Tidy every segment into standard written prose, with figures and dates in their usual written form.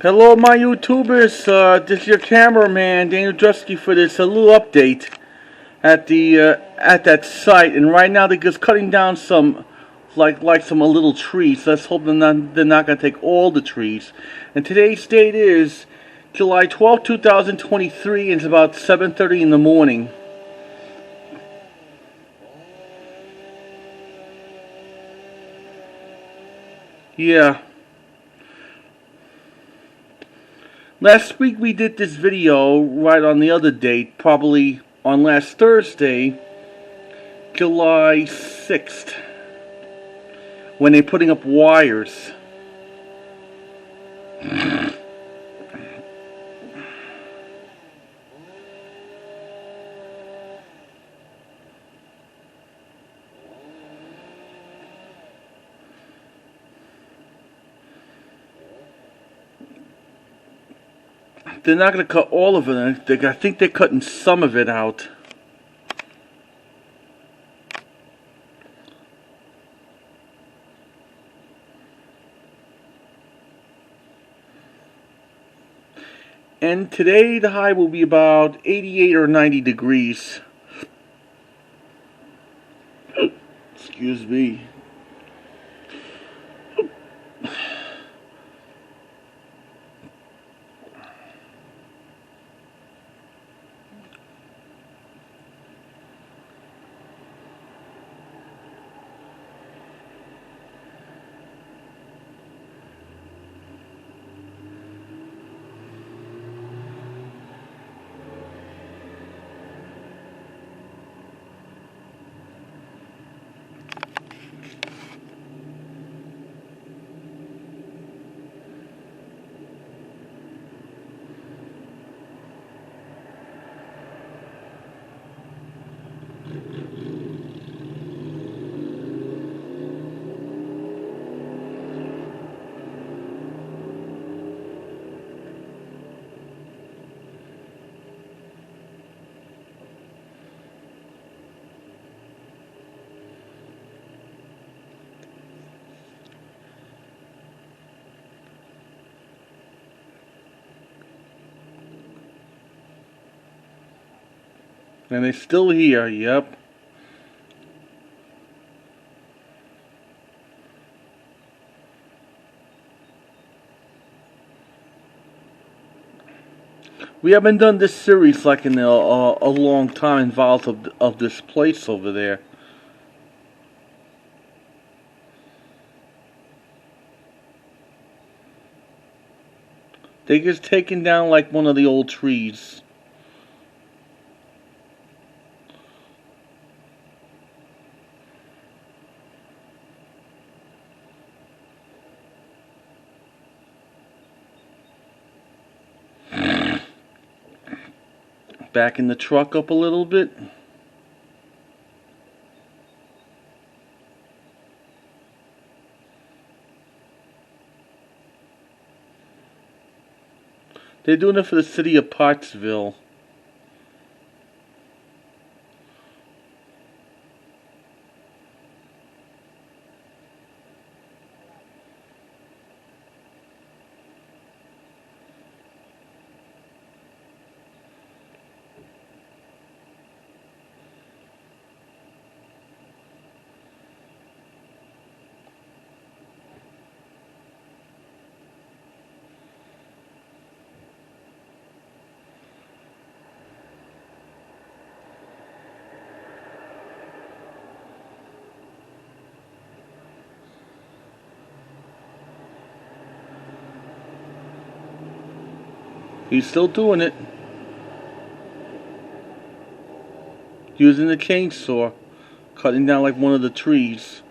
Hello, my YouTubers. This is your cameraman, Daniel Drusky, for this a little update at the at that site. And right now they're just cutting down some, like some little trees. Let's hope they're not gonna take all the trees. And today's date is July 12th, 2023, and it's about 7:30 in the morning. Yeah. Last week we did this video right on the other date, probably on last Thursday, July 6th, when they're putting up wires. They're not going to cut all of it. I think they're cutting some of it out. And today the high will be about 88 or 90 degrees. Excuse me. And they're still here, yep. We haven't done this series like in a long time involved of this place over there. They just taken down like one of the old trees. Backing the truck up a little bit. They're doing it for the city of Pottsville. He's still doing it. Using the chainsaw. Cutting down like one of the trees.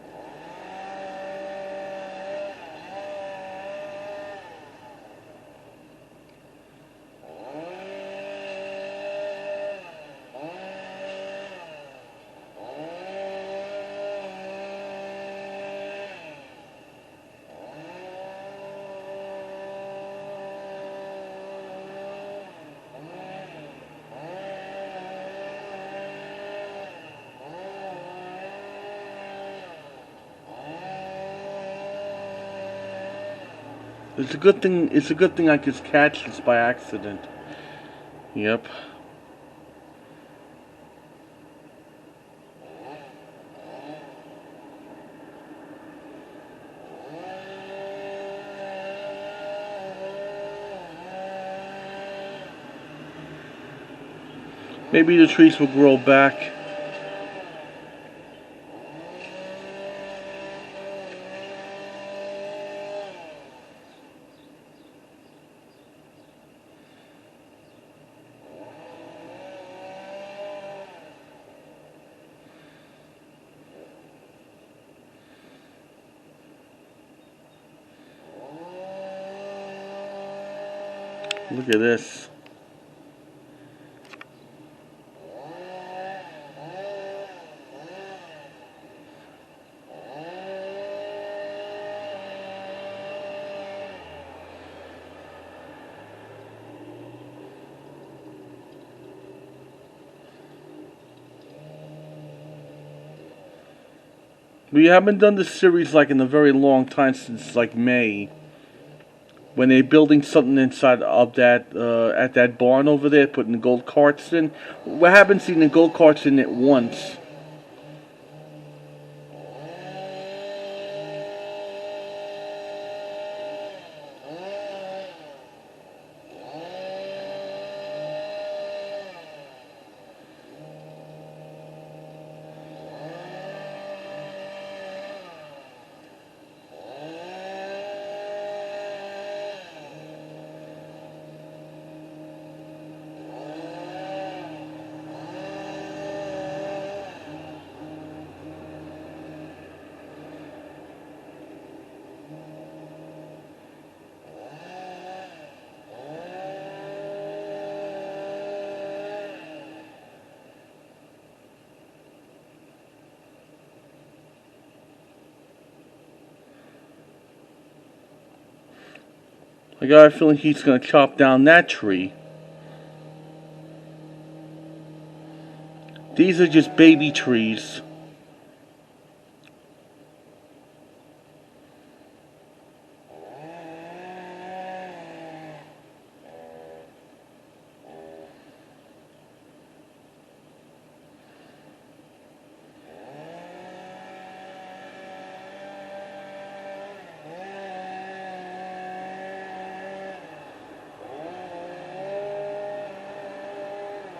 It's a good thing. It's a good thing I could catch this by accident. Yep. Maybe the trees will grow back. Look at this. We haven't done this series like in a very long time, since like May, when they're building something inside of that at that barn over there, putting the gold carts in. We haven't seen the gold carts in it once. I got a feeling he's gonna chop down that tree. These are just baby trees.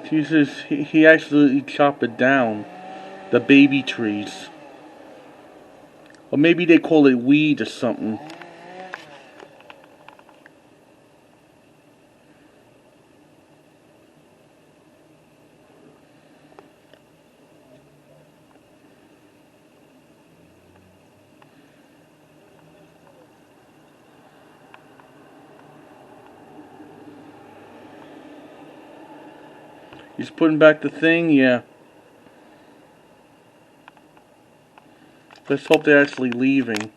Jesus, he actually chopped it down. The baby trees. Or maybe they call it weed or something. He's putting back the thing, yeah. Let's hope they're actually leaving.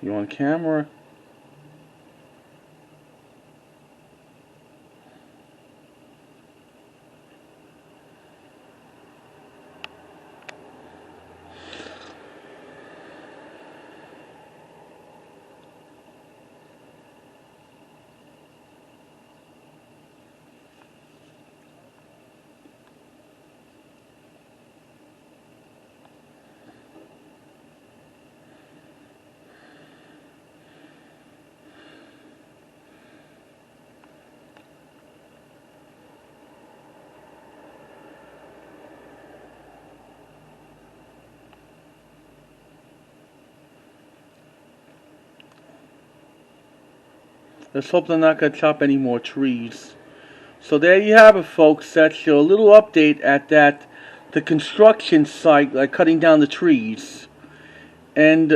You on camera? Let's hope they're not going to chop any more trees. So there you have it, folks. That's your little update at that the construction site, like cutting down the trees. And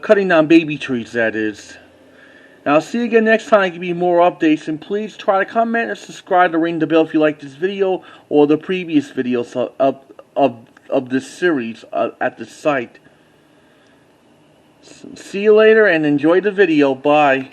cutting down baby trees, that is. Now, I'll see you again next time. I'll give you more updates. And please try to comment and subscribe to ring the bell if you like this video or the previous videos of this series at the site. See you later and enjoy the video. Bye.